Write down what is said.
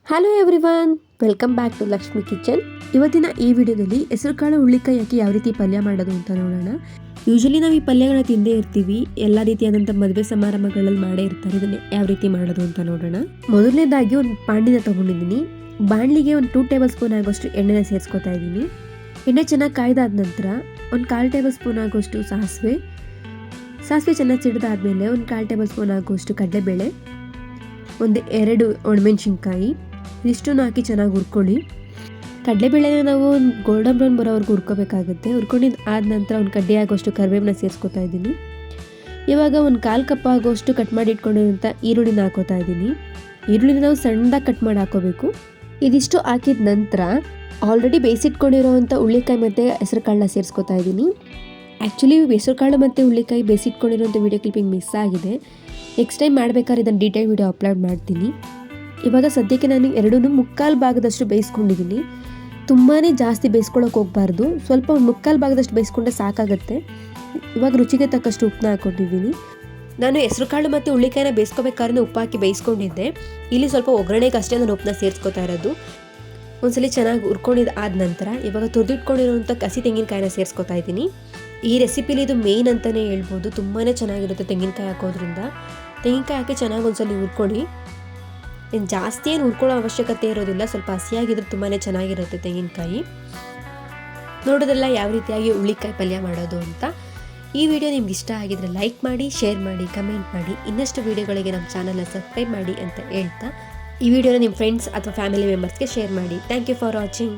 Hello everyone, welcome back to Lakshmi kitchen. ಇವತ್ತಿನ ಈ ವಿಡಿಯೋದಲ್ಲಿ ಹೆಸರುಕಾಳು ಹುಳ್ಳಿಕಾಯಿ ಹಾಕಿ ಯಾವ ರೀತಿ ಪಲ್ಯ ಮಾಡೋದು ಅಂತ ನೋಡೋಣ. ಯೂಶಲಿ ನಾವು ಈ ಪಲ್ಯಗಳನ್ನ ತಿಂದೇ ಇರ್ತೀವಿ, ಎಲ್ಲ ರೀತಿಯಾದಂಥ ಮದುವೆ ಸಮಾರಂಭಗಳಲ್ಲಿ ಮಾಡೇ ಇರ್ತಾರೆ. ಇದನ್ನ ಯಾವ ರೀತಿ ಮಾಡೋದು ಅಂತ ನೋಡೋಣ. ಮೊದಲನೇದಾಗಿ ಒಂದು ಬಾಣಲಿನ ತೊಗೊಂಡಿದ್ದೀನಿ. ಬಾಣಲಿಗೆ ಒಂದು 2 ಟೇಬಲ್ ಸ್ಪೂನ್ ಆಗೋಷ್ಟು ಎಣ್ಣೆನ ಸೇರಿಸ್ಕೊತಾ ಇದ್ದೀನಿ. ಎಣ್ಣೆ ಚೆನ್ನಾಗಿ ಕಾಯ್ದಾದ ನಂತರ ಒಂದು 1/4 ಟೇಬಲ್ ಸ್ಪೂನ್ ಆಗೋಷ್ಟು ಸಾಸಿವೆ ಚೆನ್ನಾಗಿ ಸಿಡಿದಾದ್ಮೇಲೆ ಒಂದು 1/4 ಟೇಬಲ್ ಸ್ಪೂನ್ ಆಗೋಷ್ಟು ಕಡಲೆಬೇಳೆ, ಒಂದು 2 ಒಣಮೆಣಸಿನ್ಕಾಯಿ, ಇದಿಷ್ಟನ್ನು ಹಾಕಿ ಚೆನ್ನಾಗಿ ಹುರ್ಕೊಳ್ಳಿ. ಕಡಲೆಬೇಳೆನ ನಾವು ಗೋಲ್ಡನ್ ಬ್ರೌನ್ ಬರೋವರೆಗೂ ಹುರ್ಕೋಬೇಕಾಗುತ್ತೆ. ಹುರ್ಕೊಂಡಿದ್ದು ಆದ ನಂತರ ಒಂದು ಕಡ್ಡಿ ಆಗೋಷ್ಟು ಕರಿಬೇವನ್ನ ಸೇರಿಸ್ಕೊತಾ ಇದ್ದೀನಿ. ಇವಾಗ ಒಂದು 1/4 ಕಪ್ ಆಗೋಷ್ಟು ಕಟ್ ಮಾಡಿ ಇಟ್ಕೊಂಡಿರೋಂಥ ಈರುಳ್ಳಿನ ಹಾಕೋತಾ ಇದ್ದೀನಿ. ಈರುಳ್ಳಿನ ನಾವು ಸಣ್ಣದಾಗಿ ಕಟ್ ಮಾಡಿ ಹಾಕೋಬೇಕು. ಇದಿಷ್ಟು ಹಾಕಿದ ನಂತರ ಆಲ್ರೆಡಿ ಬೇಯಿಸಿಟ್ಕೊಂಡಿರೋವಂಥ ಹುಳ್ಳಿಕಾಯಿ ಮತ್ತು ಹೆಸರುಕಾಳನ್ನ ಸೇರಿಸ್ಕೊತಾ ಇದ್ದೀನಿ. ಆ್ಯಕ್ಚುಲಿ ಹೆಸರುಕಾಳು ಮತ್ತು ಹುಳ್ಳಿಕಾಯಿ ಬೇಯಿಸಿಟ್ಕೊಂಡಿರೋಂಥ ವೀಡಿಯೋ ಕ್ಲಿಪ್ಪಿಂಗ್ ಮಿಸ್ ಆಗಿದೆ. ನೆಕ್ಸ್ಟ್ ಟೈಮ್ ಮಾಡಬೇಕಾದ್ರೆ ಇದನ್ನು ಡೀಟೇಲ್ ವೀಡಿಯೋ ಅಪ್ಲೋಡ್ ಮಾಡ್ತೀನಿ. ಇವಾಗ ಸದ್ಯಕ್ಕೆ ನಾನು 2.25 ಭಾಗದಷ್ಟು ಬೇಯಿಸ್ಕೊಂಡಿದ್ದೀನಿ. ತುಂಬಾ ಜಾಸ್ತಿ ಬೇಯಿಸ್ಕೊಳ್ಳೋಕೆ ಹೋಗಬಾರ್ದು, ಸ್ವಲ್ಪ ಒಂದು 3/4 ಭಾಗದಷ್ಟು ಬೇಯಿಸ್ಕೊಂಡ್ರೆ ಸಾಕಾಗುತ್ತೆ. ಇವಾಗ ರುಚಿಗೆ ತಕ್ಕಷ್ಟು ಉಪ್ಪನ್ನ ಹಾಕ್ಕೊಂಡಿದ್ದೀನಿ. ನಾನು ಹೆಸರುಕಾಳು ಮತ್ತು ಹುಳ್ಳಿಕಾಯಿನ ಬೇಯಿಸ್ಕೋಬೇಕಾದ್ರೆ ಉಪ್ಪು ಹಾಕಿ ಬೇಯಿಸ್ಕೊಂಡಿದ್ದೆ. ಇಲ್ಲಿ ಸ್ವಲ್ಪ ಒಗ್ಗರಣೆಗೆ ಅಷ್ಟೇ ನಾನು ಉಪ್ಪನ್ನ ಸೇರಿಸ್ಕೊತಾ ಇರೋದು. ಒಂದ್ಸಲಿ ಚೆನ್ನಾಗಿ ಹುರ್ಕೊಂಡಿದ್ದು ಆದ ನಂತರ ಇವಾಗ ತುರಿದಿಟ್ಕೊಂಡಿರೋಂಥ ಕಸಿ ತೆಂಗಿನಕಾಯಿನ ಸೇರಿಸ್ಕೊತಾ ಇದ್ದೀನಿ. ಈ ರೆಸಿಪಿಲಿ ಇದು ಮೇಯ್ನ್ ಅಂತಲೇ ಹೇಳ್ಬೋದು. ತುಂಬಾ ಚೆನ್ನಾಗಿರುತ್ತೆ ತೆಂಗಿನಕಾಯಿ ಹಾಕೋದ್ರಿಂದ. ತೆಂಗಿನಕಾಯಿ ಹಾಕಿ ಚೆನ್ನಾಗಿ ಒಂದ್ಸಲಿ ಹುರ್ಕೊಳ್ಳಿ. ಜಾಸ್ತಿ ಏನು ಹುರ್ಕೊಳ್ಳೋ ಅವಶ್ಯಕತೆ ಇರೋದಿಲ್ಲ, ಸ್ವಲ್ಪ ಹಸಿಯಾಗಿದ್ರೆ ತುಂಬಾ ಚೆನ್ನಾಗಿರುತ್ತೆ ತೆಂಗಿನಕಾಯಿ. ನೋಡೋದಲ್ಲ ಯಾವ ರೀತಿಯಾಗಿ ಹುಳ್ಳಿಕಾಯಿ ಪಲ್ಯ ಮಾಡೋದು ಅಂತ. ಈ ವಿಡಿಯೋ ನಿಮ್ಗೆ ಇಷ್ಟ ಆಗಿದ್ರೆ ಲೈಕ್ ಮಾಡಿ, ಶೇರ್ ಮಾಡಿ, ಕಮೆಂಟ್ ಮಾಡಿ. ಇನ್ನಷ್ಟು ವಿಡಿಯೋಗಳಿಗೆ ನಮ್ಮ ಚಾನಲ್ನ ಸಬ್ಸ್ಕ್ರೈಬ್ ಮಾಡಿ ಅಂತ ಹೇಳ್ತಾ ಈ ವಿಡಿಯೋನ ನಿಮ್ಮ ಫ್ರೆಂಡ್ಸ್ ಅಥವಾ ಫ್ಯಾಮಿಲಿ ಮೆಂಬರ್ಸ್ಗೆ ಶೇರ್ ಮಾಡಿ. Thank you for watching.